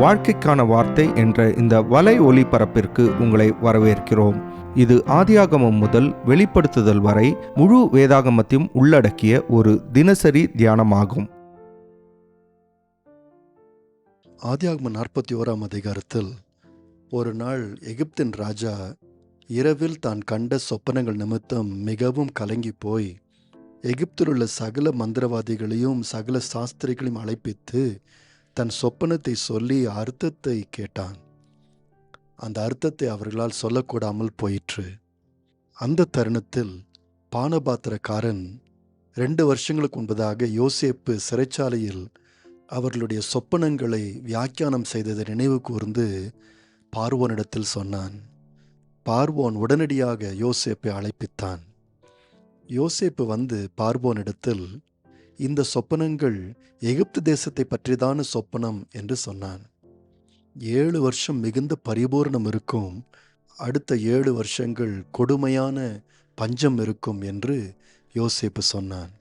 வாழ்க்கைக்கான வார்த்தை என்ற இந்த வலை ஒளிபரப்பிற்கு உங்களை வரவேற்கிறோம். இது ஆதியாகமம் முதல் வெளிப்படுத்துதல் வரை முழு வேதாகமத்தையும் உள்ளடக்கிய ஒரு தினசரி தியானமாகும். ஆதியாகமம் 41 அதிகாரத்தில் ஒரு நாள் எகிப்தின் ராஜா இரவில் தான் கண்ட சொப்பனங்கள் நிமித்தம் மிகவும் கலங்கி போய் எகிப்தில் உள்ள சகல மந்திரவாதிகளையும் சகல சாஸ்திரிகளையும் அழைப்பித்து தன் சொப்பனத்தை சொல்லி அர்த்தத்தை கேட்டான். அந்த அர்த்தத்தை அவர்களால் சொல்லக்கூடாமல் போயிற்று. அந்த தருணத்தில் பானபாத்திரக்காரன் 2 வருஷங்களுக்கு முன்பதாக யோசேப்பு சிறைச்சாலையில் அவர்களுடைய சொப்பனங்களை வியாக்கியானம் செய்ததை நினைவு கூர்ந்து பார்வோனிடத்தில் சொன்னான். பார்வோன் உடனடியாக யோசேப்பை அழைப்பித்தான். யோசேப்பு வந்து பார்வோனிடத்தில், இந்த சொப்பனங்கள் எகிப்து தேசத்தை பற்றிதான சொப்பனம் என்று சொன்னான். 7 வருஷம் மிகுந்த பரிபூர்ணம் இருக்கும், அடுத்த 7 வருஷங்கள் கொடுமையான பஞ்சம் இருக்கும் என்று யோசேப்பு சொன்னான்.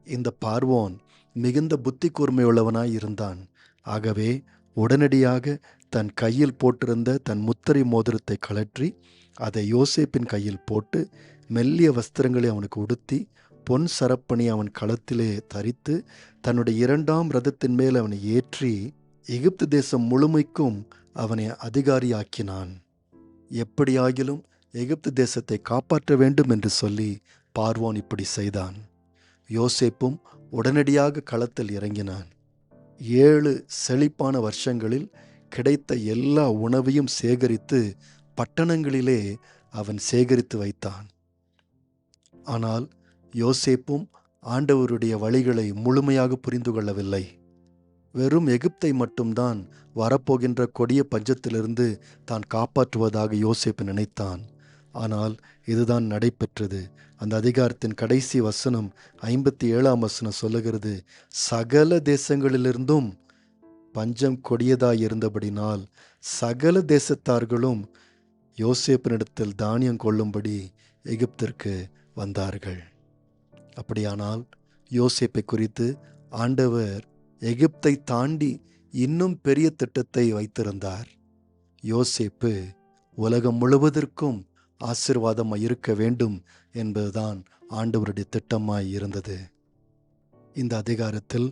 இந்த பார்வோன் மிகுந்த புத்தி கூர்மையுள்ளவனாய் இருந்தான். ஆகவே உடனடியாக தன் கையில் போட்டிருந்த தன் முத்திரை மோதிரத்தை கழற்றி அதை யோசேப்பின் கையில் போட்டு மெல்லிய வஸ்திரங்களை அவனுக்கு உடுத்தி பொன் சரப்பணி அவன் களத்திலே தரித்து தன்னுடைய 2ஆம் ரதத்தின் மேல் அவனை ஏற்றி எகிப்து தேசம் முழுமைக்கும் அவனை அதிகாரியாக்கினான். எப்படியாகிலும் எகிப்து தேசத்தை காப்பாற்ற வேண்டும் என்று சொல்லி பார்வோன் இப்படி செய்தான். யோசேப்பும் உடனடியாக களத்தில் இறங்கினான். 7 செழிப்பான வருஷங்களில் கிடைத்த எல்லா உணவையும் சேகரித்து பட்டணங்களிலே அவன் சேகரித்து வைத்தான். ஆனால் யோசேப்பும் ஆண்டவருடைய வழிகளை முழுமையாக புரிந்து கொள்ளவில்லை. வெறும் எகிப்தை மட்டும்தான் வரப்போகின்ற கொடிய பஞ்சத்திலிருந்து தான் காப்பாற்றுவதாக யோசேப்பு நினைத்தான். ஆனால் இதுதான் நடைபெற்றது. அந்த அதிகாரத்தின் கடைசி வசனம் 57ஆம் வசனம் சொல்லுகிறது, சகல தேசங்களிலிருந்தும் பஞ்சம் கொடியதாயிருந்தபடினால் சகல தேசத்தார்களும் யோசேப்பினிடத்தில் தானியம் கொள்ளும்படி எகிப்திற்கு வந்தார்கள். அப்படியானால் யோசேப்பை குறித்து ஆண்டவர் எகிப்தை தாண்டி இன்னும் பெரிய திட்டத்தை வைத்திருந்தார். யோசேப்பு உலகம் முழுவதற்கும் ஆசீர்வாதமாய் இருக்க வேண்டும் என்பதுதான் ஆண்டவருடைய திட்டமாய் இருந்தது. இந்த அதிகாரத்தில்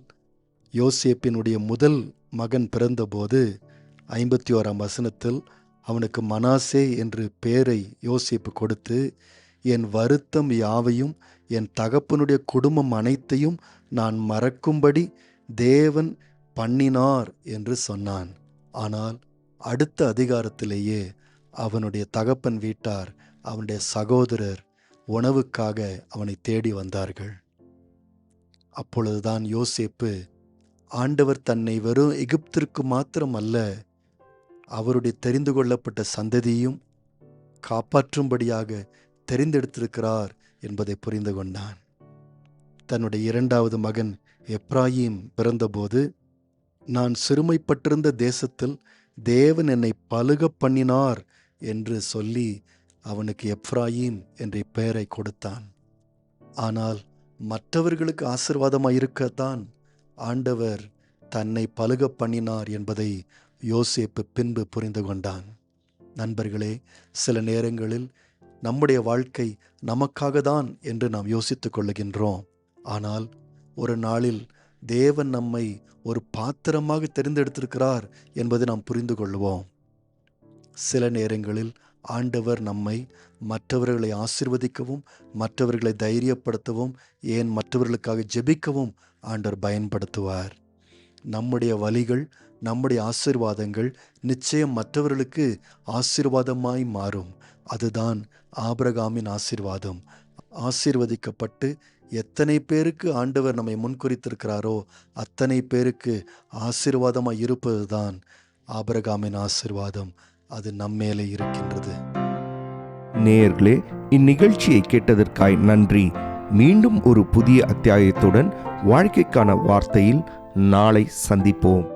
யோசேப்பினுடைய முதல் மகன் பிறந்தபோது 51ஆம் வசனத்தில் அவனுக்கு மனாசே என்று பெயரை யோசேப்பு கொடுத்து, என் வருத்தம் யாவையும் என் தகப்பனுடைய குடும்பம் அனைத்தையும் நான் மறக்கும்படி தேவன் பண்ணினார் என்று சொன்னான். ஆனால் அடுத்த அதிகாரத்திலேயே அவனுடைய தகப்பன் வீட்டார், அவனுடைய சகோதரர் உணவுக்காக அவனை தேடி வந்தார்கள். அப்பொழுதுதான் யோசேப்பு ஆண்டவர் தன்னை வெறும் எகிப்திற்கு மாத்திரம் அல்ல, அவருடைய தெரிந்து கொள்ளப்பட்ட சந்ததியையும் காப்பாற்றும்படியாக தெரிந்தெடுத்திருக்கிறார் என்பதை புரிந்து கொண்டான். தன்னுடைய 2வது மகன் எப்ராயிம் பிறந்தபோது, நான் சிறுமைப்பட்டிருந்த தேசத்தில் தேவன் என்னை பலுக பண்ணினார் என்று சொல்லி அவனுக்கு எப்ராயிம் என்ற பெயரை கொடுத்தான். ஆனால் மற்றவர்களுக்கு ஆசீர்வாதமாக இருக்கத்தான் ஆண்டவர் தன்னை பலுக பண்ணினார் என்பதை யோசேப்பு பின்பு புரிந்து கொண்டான். நண்பர்களே, சில நேரங்களில் நம்முடைய வாழ்க்கை நமக்காக தான் என்று நாம் யோசித்துக் கொள்ளுகின்றோம். ஆனால் ஒரு நாளில் தேவன் நம்மை ஒரு பாத்திரமாக தெரிந்தெடுத்திருக்கிறார் என்பதை நாம் புரிந்து கொள்வோம். சில நேரங்களில் ஆண்டவர் நம்மை மற்றவர்களை ஆசீர்வதிக்கவும், மற்றவர்களை தைரியப்படுத்தவும், ஏன் மற்றவர்களுக்காக ஜெபிக்கவும் ஆண்டவர் பயன்படுத்துவார். நம்முடைய வழிகள், நம்முடைய ஆசீர்வாதங்கள் நிச்சயம் மற்றவர்களுக்கு ஆசீர்வாதமாய் மாறும். அதுதான் ஆபிரகாமின் ஆசீர்வாதம். ஆசீர்வதிக்கப்பட்டு எத்தனை பேருக்கு ஆண்டவர் நம்மை முன்குறித்திருக்கிறாரோ அத்தனை பேருக்கு ஆசீர்வாதமாய் இருப்பதுதான் ஆபிரகாமின் ஆசீர்வாதம். அது நம்மேலே இருக்கின்றது. நேயர்களே, இந்நிகழ்ச்சியை கேட்டதற்காய் நன்றி. மீண்டும் ஒரு புதிய அத்தியாயத்துடன் வாழ்க்கைக்கான வார்த்தையில் நாளை சந்திப்போம்.